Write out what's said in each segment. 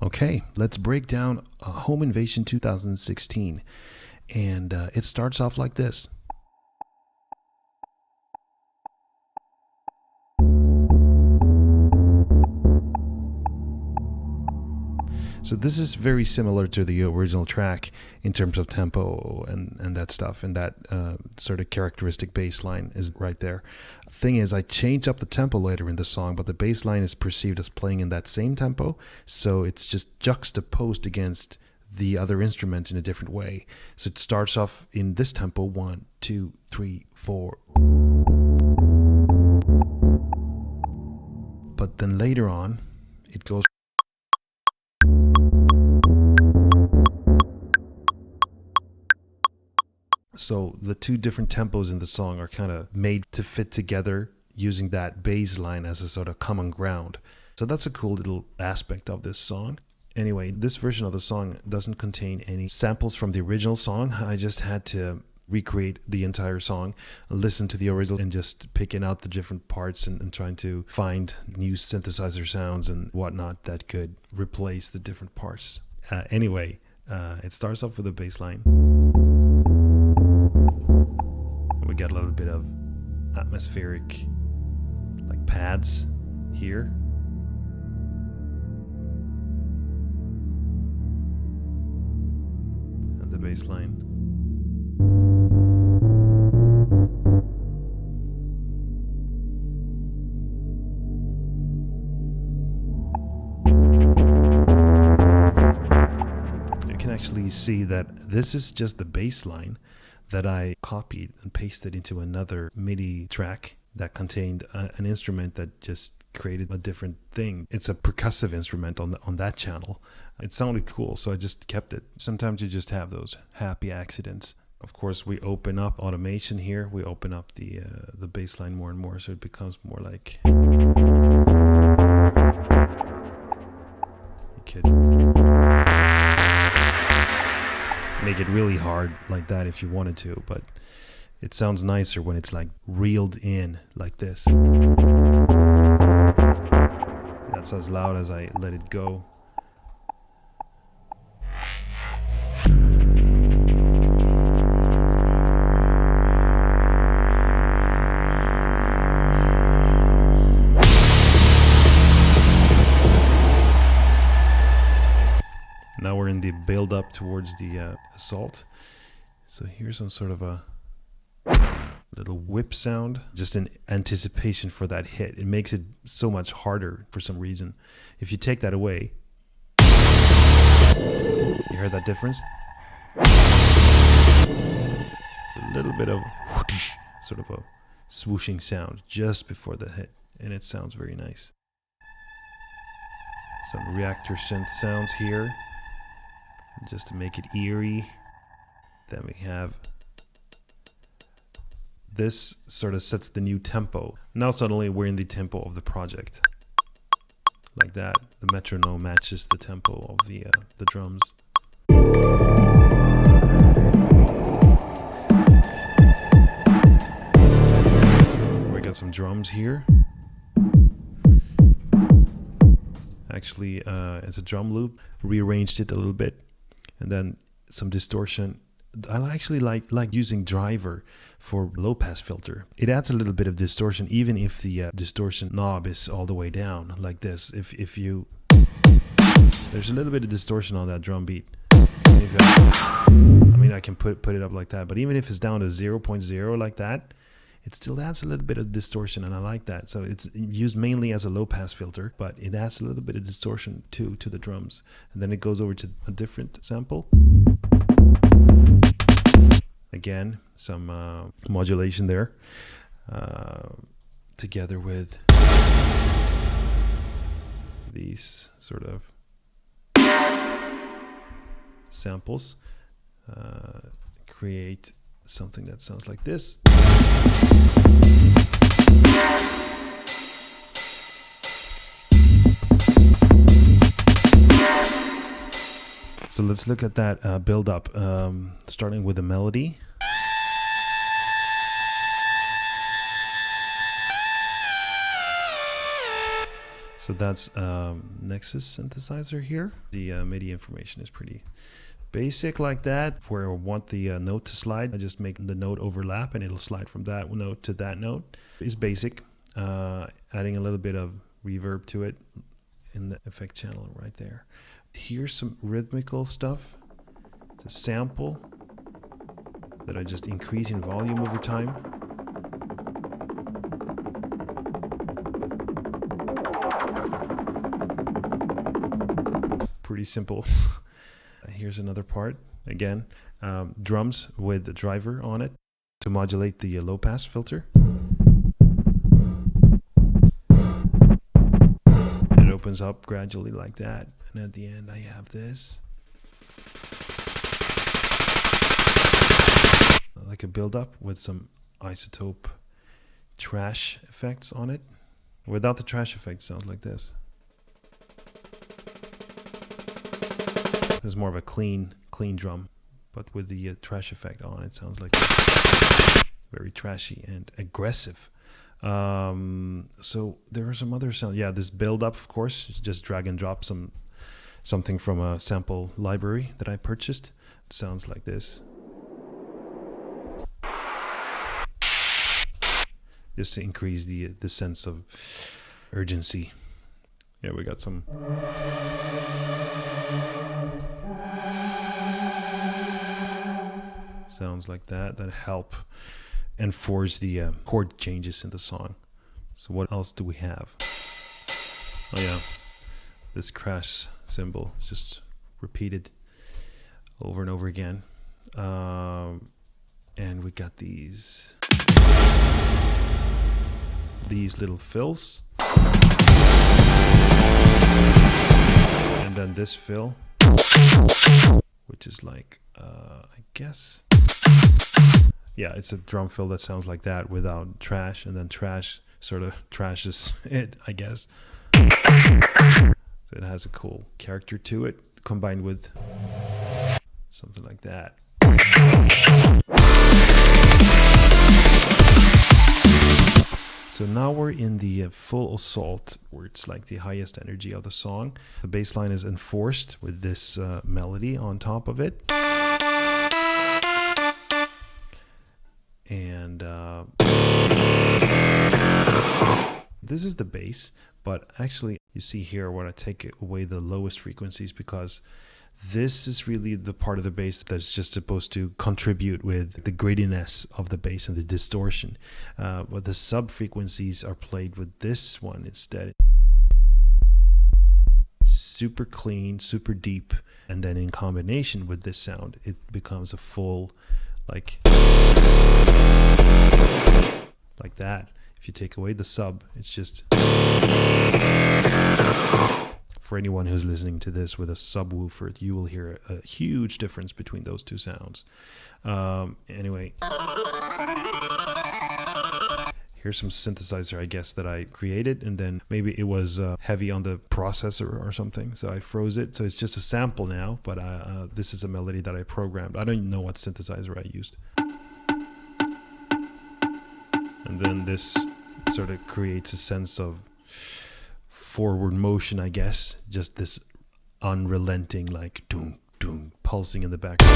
Okay, let's break down Home Invasion 2016. And it starts off like this. So this is very similar to the original track in terms of tempo and that stuff, and that sort of characteristic bass line is right there. Thing is, I changed up the tempo later in the song, but the bass line is perceived as playing in that same tempo, so it's just juxtaposed against the other instruments in a different way. So it starts off in this tempo, 1, 2, 3, 4. But then later on, it goes. So the two different tempos in the song are kind of made to fit together using that bass line as a sort of common ground. So that's a cool little aspect of this song. Anyway, this version of the song doesn't contain any samples from the original song. I just had to recreate the entire song, listen to the original, and just picking out the different parts and trying to find new synthesizer sounds and whatnot that could replace the different parts. Anyway, it starts off with a bass line. We got a little bit of atmospheric like pads here. And the bass line. You can actually see that this is just the bass line that I copied and pasted into another MIDI track that contained an instrument that just created a different thing. It's a percussive instrument on that channel. It sounded cool, so I just kept it. Sometimes you just have those happy accidents. Of course, we open up automation here. We open up the bass line more and more, so it becomes more like you could make it really hard like that if you wanted to, but it sounds nicer when it's like reeled in like this. That's as loud as I let it go. Now we're in the build up towards the assault. So here's some sort of a little whip sound, just in anticipation for that hit. It makes it so much harder for some reason. If you take that away, you heard that difference? It's a little bit of whoosh, sort of a swooshing sound just before the hit, and it sounds very nice. Some reactor synth sounds here, just to make it eerie. Then we have this sort of sets the new tempo. Now suddenly we're in the tempo of the project. Like that. The metronome matches the tempo of the drums. We got some drums here. Actually, it's a drum loop. Rearranged it a little bit. And then some distortion. I actually like using driver for low pass filter. It adds a little bit of distortion even if the distortion knob is all the way down like this. If you there's a little bit of distortion on that drum beat. I mean, I can put it up like that, but even if it's down to 0.0 like that, it still adds a little bit of distortion, and I like that. So it's used mainly as a low-pass filter, but it adds a little bit of distortion too to the drums. And then it goes over to a different sample. Again, some modulation there, together with these sort of samples, create something that sounds like this. So let's look at that build up, starting with the melody. So that's Nexus synthesizer here. The MIDI information is pretty basic like that. Where I want the note to slide, I just make the note overlap and it'll slide from that note to that note. It's basic. Adding a little bit of reverb to it in the effect channel right there. Here's some rhythmical stuff. It's a sample that I just increase in volume over time. Pretty simple. Here's another part. Again, drums with the driver on it to modulate the low pass filter. It opens up gradually like that. And at the end I have this. Like a build-up with some isotope trash effects on it. Without the trash effect, it sounds like this. There's more of a clean drum, but with the trash effect on, it sounds like very trashy and aggressive. So there are some other sounds. Yeah, this build-up, of course, just drag and drop something from a sample library that I purchased. It sounds like this. Just to increase the sense of urgency. Yeah, we got some. Sounds like that help enforce the chord changes in the song. So what else do we have? Oh yeah, this crash cymbal is just repeated over and over again. And we got these little fills. And then this fill, which is like, I guess, yeah, it's a drum fill that sounds like that without trash, and then trash sort of trashes it, I guess. So it has a cool character to it, combined with something like that. So now we're in the full assault, where it's like the highest energy of the song. The bass line is enforced with this melody on top of it. And this is the bass, but actually you see here when I take away the lowest frequencies, because this is really the part of the bass that's just supposed to contribute with the grittiness of the bass and the distortion. But the sub frequencies are played with this one instead. Super clean, super deep, and then in combination with this sound, it becomes a full, like that. If you take away the sub, it's just, for anyone who's listening to this with a subwoofer, you will hear a huge difference between those two sounds. Anyway, here's some synthesizer, I guess, that I created, and then maybe it was heavy on the processor or something, so I froze it. So it's just a sample now, but this is a melody that I programmed. I don't even know what synthesizer I used. And then this sort of creates a sense of forward motion, I guess. Just this unrelenting, like, doom, doom, pulsing in the background.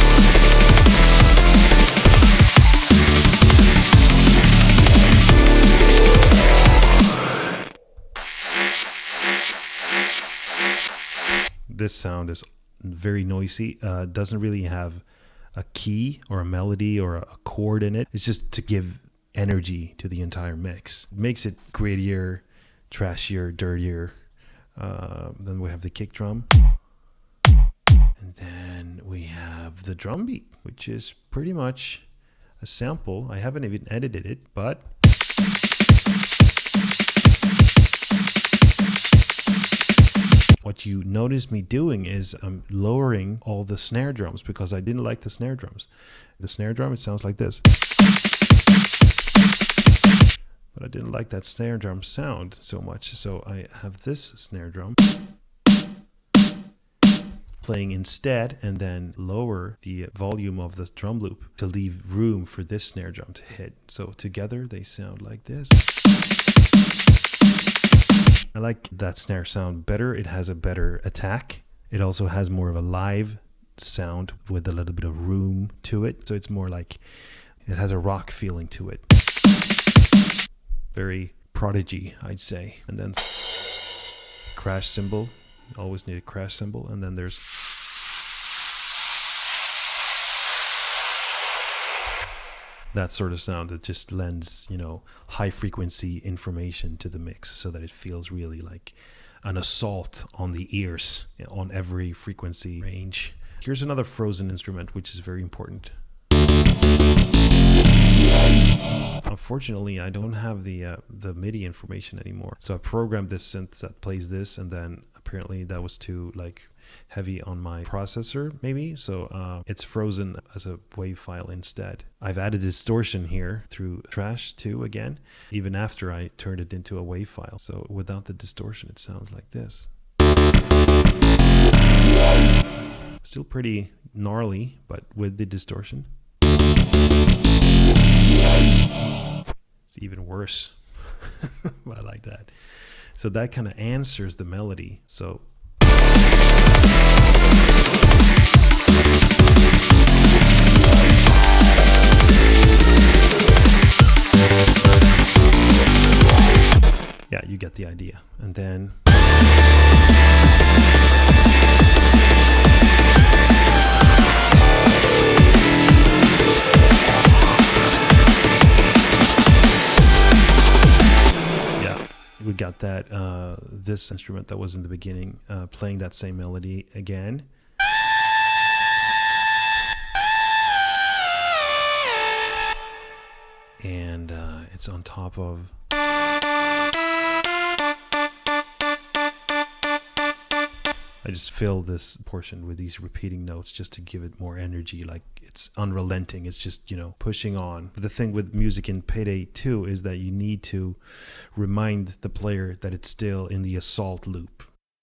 This sound is very noisy. Doesn't really have a key or a melody or a chord in it. It's just to give energy to the entire mix. It makes it grittier, trashier, dirtier. Then we have the kick drum. And then we have the drum beat, which is pretty much a sample. I haven't even edited it, but what you notice me doing is I'm lowering all the snare drums because I didn't like the snare drums. The snare drum, it sounds like this. But I didn't like that snare drum sound so much, so I have this snare drum playing instead, and then lower the volume of the drum loop to leave room for this snare drum to hit. So together they sound like this. I like that snare sound better. It has a better attack. It also has more of a live sound with a little bit of room to it. So it's more like it has a rock feeling to it. Very Prodigy, I'd say. And then crash cymbal. Always need a crash cymbal. And then there's that sort of sound that just lends, high frequency information to the mix so that it feels really like an assault on the ears on every frequency range. Here's another frozen instrument, which is very important. Unfortunately, I don't have the MIDI information anymore. So I programmed this synth that plays this, and then apparently that was too heavy on my processor, maybe. So it's frozen as a WAV file instead. I've added distortion here through Trash too again, even after I turned it into a WAV file. So without the distortion, it sounds like this. Still pretty gnarly, but with the distortion, it's even worse. I like that. So that kind of answers the melody. So yeah, you get the idea. And then we got that this instrument that was in the beginning playing that same melody again. And it's on top of I just fill this portion with these repeating notes just to give it more energy. Like, it's unrelenting. It's just, pushing on. The thing with music in Payday 2 is that you need to remind the player that it's still in the assault loop.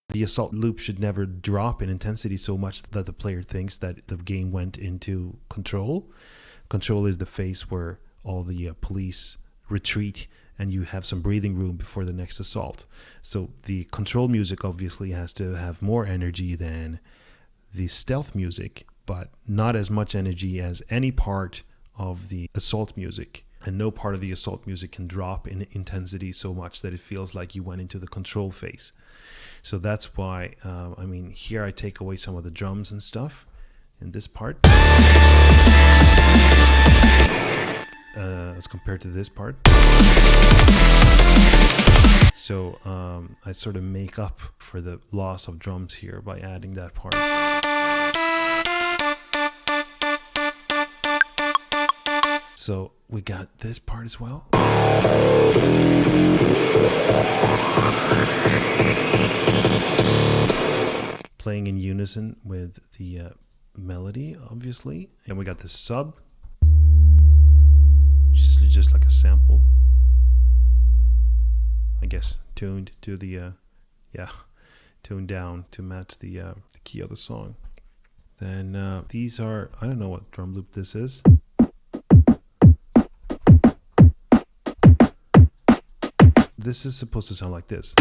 The assault loop should never drop in intensity so much that the player thinks that the game went into control. Control is the phase where all the police retreat and you have some breathing room before the next assault. So the control music obviously has to have more energy than the stealth music, but not as much energy as any part of the assault music. And no part of the assault music can drop in intensity so much that it feels like you went into the control phase. So that's why, here I take away some of the drums and stuff in this part. As compared to this part. So I sort of make up for the loss of drums here by adding that part. So we got this part as well. Playing in unison with the melody, obviously. And we got this sub, just like a sample, I guess, tuned to the tuned down to match the key of the song. Then these are, I don't know what drum loop this is. This is supposed to sound like this,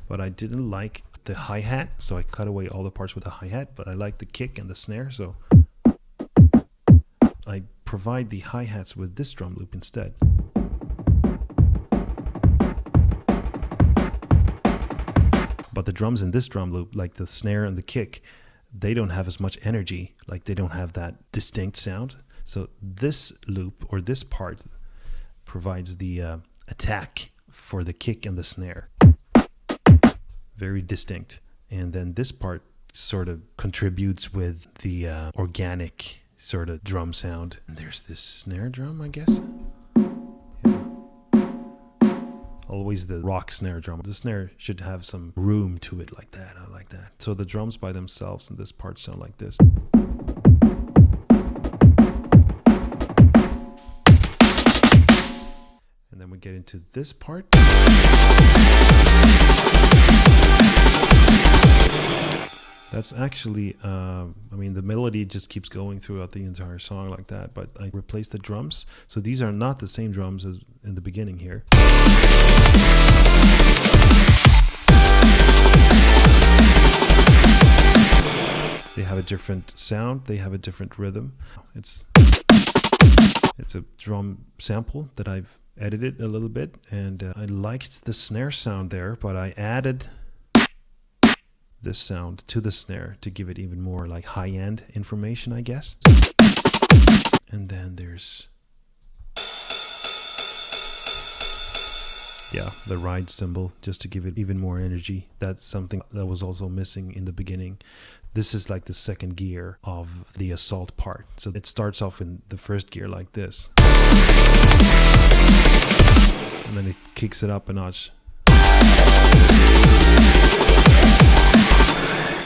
but I didn't like the hi-hat, so I cut away all the parts with the hi-hat, but I like the kick and the snare, so I provide the hi-hats with this drum loop instead. But the drums in this drum loop, like the snare and the kick, they don't have as much energy, like they don't have that distinct sound. So this loop, or this part, provides the attack for the kick and the snare. Very distinct. And then this part sort of contributes with the organic sort of drum sound. And there's this snare drum, I guess. Yeah. Always the rock snare drum. The snare should have some room to it like that. I like that. So the drums by themselves in this part sound like this. And then we get into this part. That's actually, I mean, the melody just keeps going throughout the entire song like that, but I replaced the drums. So these are not the same drums as in the beginning here. They have a different sound, they have a different rhythm. It's a drum sample that I've edited a little bit, and I liked the snare sound there, but I added this sound to the snare to give it even more like high-end information, I guess. And then there's the ride cymbal, just to give it even more energy. That's something that was also missing in the beginning. This is like the second gear of the assault part. So it starts off in the first gear like this, and then it kicks it up a notch.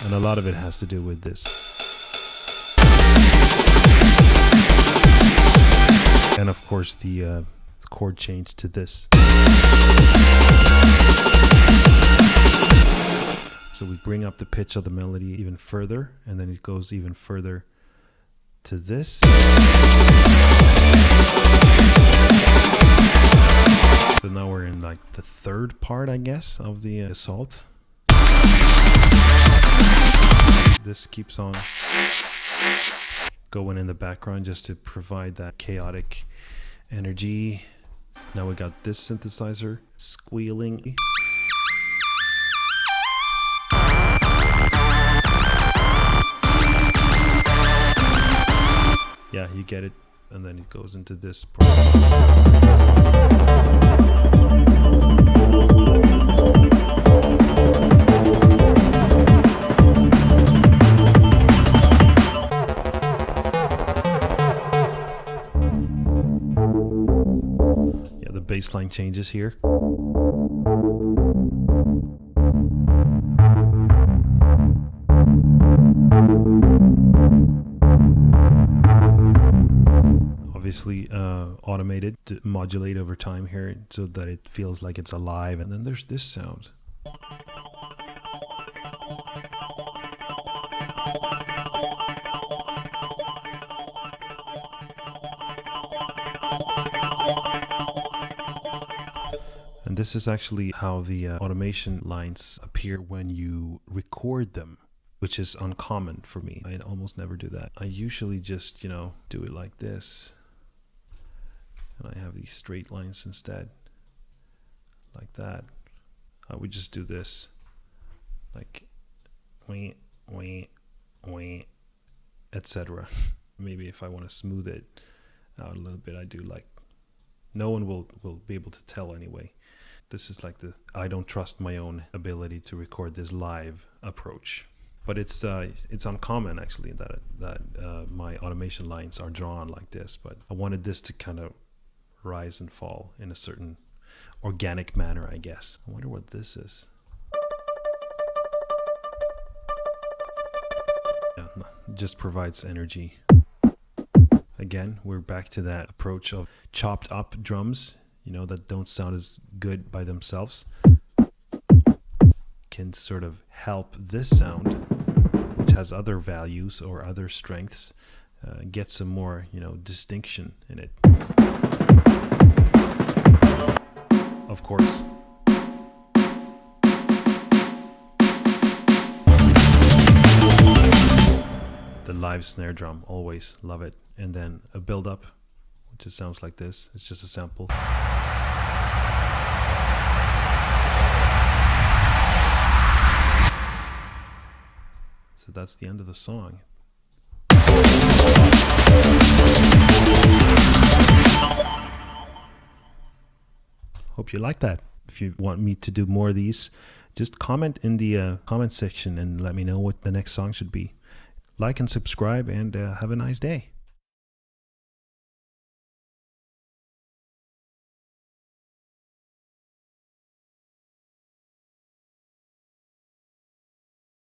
And a lot of it has to do with this. And of course the chord change to this. So we bring up the pitch of the melody even further, and then it goes even further to this. So now we're in like the third part, I guess, of the assault. This keeps on going in the background just to provide that chaotic energy. Now we got this synthesizer squealing. Yeah, you get it. And then it goes into this part. Bass line changes here. Obviously automated to modulate over time here so that it feels like it's alive. And then there's this sound. And this is actually how the automation lines appear when you record them, which is uncommon for me. I almost never do that. I usually just, do it like this. And I have these straight lines instead, like that. I would just do this, like, wee, wee, wee, etc. Maybe if I want to smooth it out a little bit, I do like, no one will be able to tell anyway. This is like the I don't trust my own ability to record this live approach. But it's uncommon actually that my automation lines are drawn like this. But I wanted this to kind of rise and fall in a certain organic manner, I guess. I wonder what this is. Yeah, no, it just provides energy. Again, we're back to that approach of chopped up drums, that don't sound as good by themselves. Can sort of help this sound, which has other values or other strengths, get some more, distinction in it. Of course. The live snare drum, always love it. And then a build up, which just sounds like this. It's just a sample. So that's the end of the song. Hope you like that. If you want me to do more of these, just comment in the comment section and let me know what the next song should be. Like and subscribe, and have a nice day.